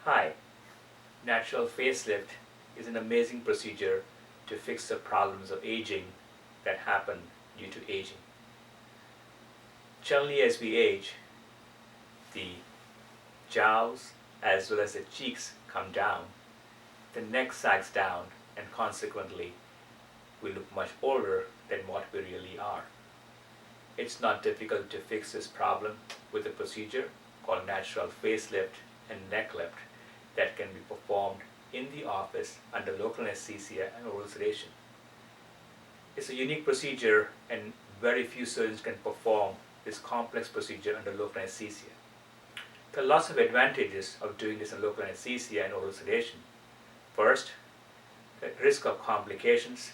Hi, Natural facelift is an amazing procedure to fix the problems of aging that happen due to aging. Generally, as we age, the jowls as well as the cheeks come down, the neck sags down, and consequently, we look much older than what we really are. It's not difficult to fix this problem with a procedure called natural facelift and neck lift that can be performed in the office under local anesthesia and oral sedation. It's a unique procedure and very few surgeons can perform this complex procedure under local anesthesia. There are lots of advantages of doing this in local anesthesia and oral sedation. First, the risk of complications,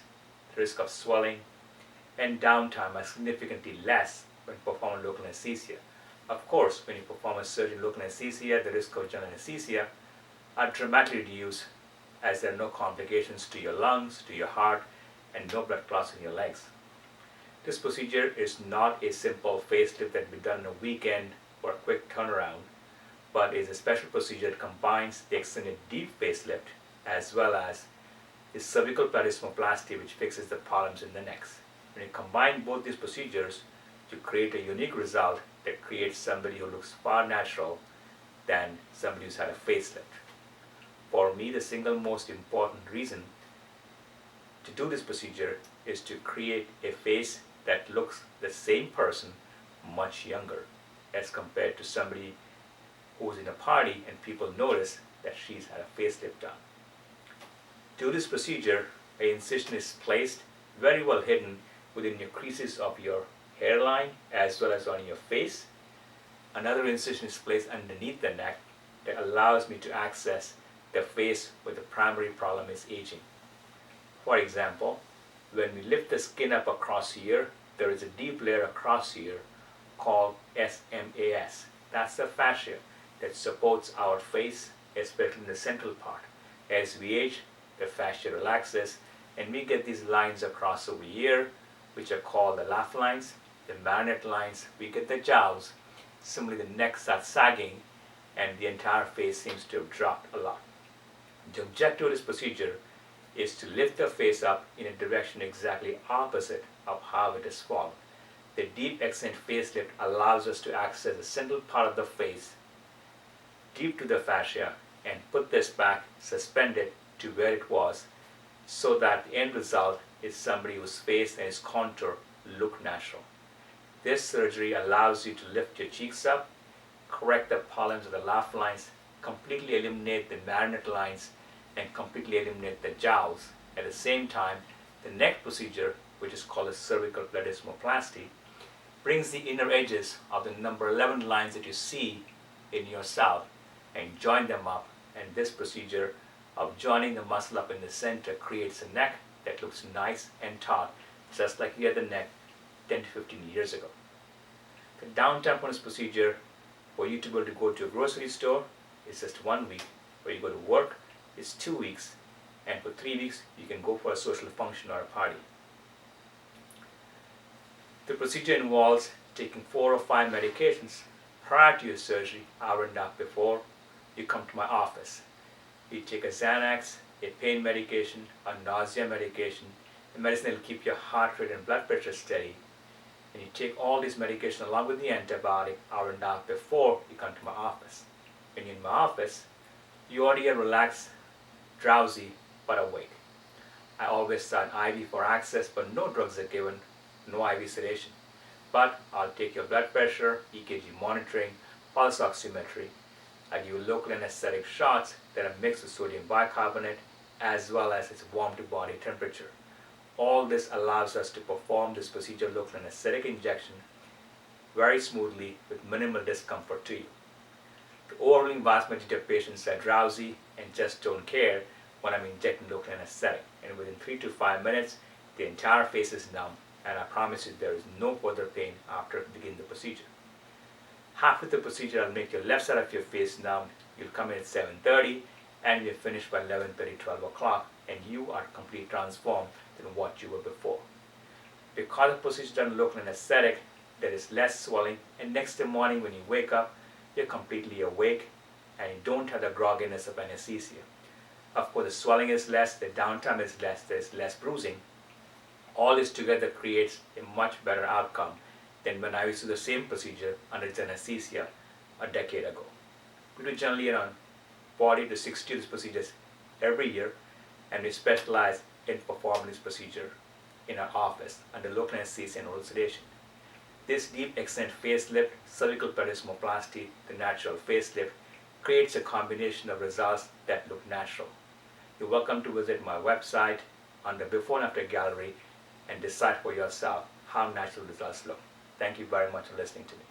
the risk of swelling, and downtime are significantly less when performed in local anesthesia. Of course, when you perform a surgery in local anesthesia, the risk of general anesthesia are dramatically reduced as there are no complications to your lungs, to your heart, and no blood clots in your legs. This procedure is not a simple facelift that can be done in a weekend or a quick turnaround, but is a special procedure that combines the extended deep facelift as well as the cervical plastysmoplasty, which fixes the problems in the necks. When you combine both these procedures, you create a unique result that creates somebody who looks far natural than somebody who's had a facelift. For me, the single most important reason to do this procedure is to create a face that looks the same person much younger as compared to somebody who's in a party and people notice that she's had a facelift done. To do this procedure, an incision is placed very well hidden within your creases of your hairline as well as on your face. Another incision is placed underneath the neck that allows me to access the face where the primary problem is aging. For example, when we lift the skin up across here, there is a deep layer across here called SMAS. That's the fascia that supports our face, especially in the central part. As we age, the fascia relaxes and we get these lines across over here, which are called the laugh lines, the marionette lines. We get the jowls. Similarly, the neck starts sagging and the entire face seems to have dropped a lot. The objective of this procedure is to lift the face up in a direction exactly opposite of how it has fallen. The deep extended facelift allows us to access the central part of the face deep to the fascia and put this back suspended to where it was so that the end result is somebody whose face and his contour look natural. This surgery allows you to lift your cheeks up, correct the problems of the laugh lines, completely eliminate the marionette lines, and completely eliminate the jowls. At the same time, the neck procedure, which is called a cervical plastysmoplasty, brings the inner edges of the number 11 lines that you see in yourself and join them up. And this procedure of joining the muscle up in the center creates a neck that looks nice and taut, just like you had the neck 10 to 15 years ago. The downtime on this procedure for you to be able to go to a grocery store is just 1 week. Where you go to work is 2 weeks, and for 3 weeks you can go for a social function or a party. The procedure involves taking 4 or 5 medications prior to your surgery, hour and a half before you come to my office. You take a Xanax, a pain medication, a nausea medication, a medicine that will keep your heart rate and blood pressure steady, and you take all these medications along with the antibiotic hour and a half before you come to my office. When you're in my office, you already get relaxed, drowsy, but awake. I always start IV for access, but no drugs are given, no IV sedation. But I'll take your blood pressure, EKG monitoring, pulse oximetry. I give you local anesthetic shots that are mixed with sodium bicarbonate as well as its warm to body temperature. All this allows us to perform this procedure local anesthetic injection very smoothly with minimal discomfort to you. The overwhelming vast majority of patients are drowsy and just don't care when I'm injecting local anesthetic. And within 3 to 5 minutes, the entire face is numb, and I promise you there is no further pain after you begin the procedure. Half of the procedure, I'll make your left side of your face numb. You'll come in at 7:30 and you're finished by 11:30, 12 o'clock, and you are completely transformed than what you were before. Because the procedure is done local anesthetic, there is less swelling, and next morning when you wake up, you're completely awake and you don't have the grogginess of anesthesia. Of course, the swelling is less, the downtime is less, there's less bruising. All this together creates a much better outcome than when I used to do the same procedure under anesthesia a decade ago. We do generally around 40 to 60 of these procedures every year, and we specialize in performing this procedure in our office under local anesthesia and oral sedation. This deep extent facelift, cervical plastysmoplasty, the natural facelift, creates a combination of results that look natural. You're welcome to visit my website under before and after gallery and decide for yourself how natural results look. Thank you very much for listening to me.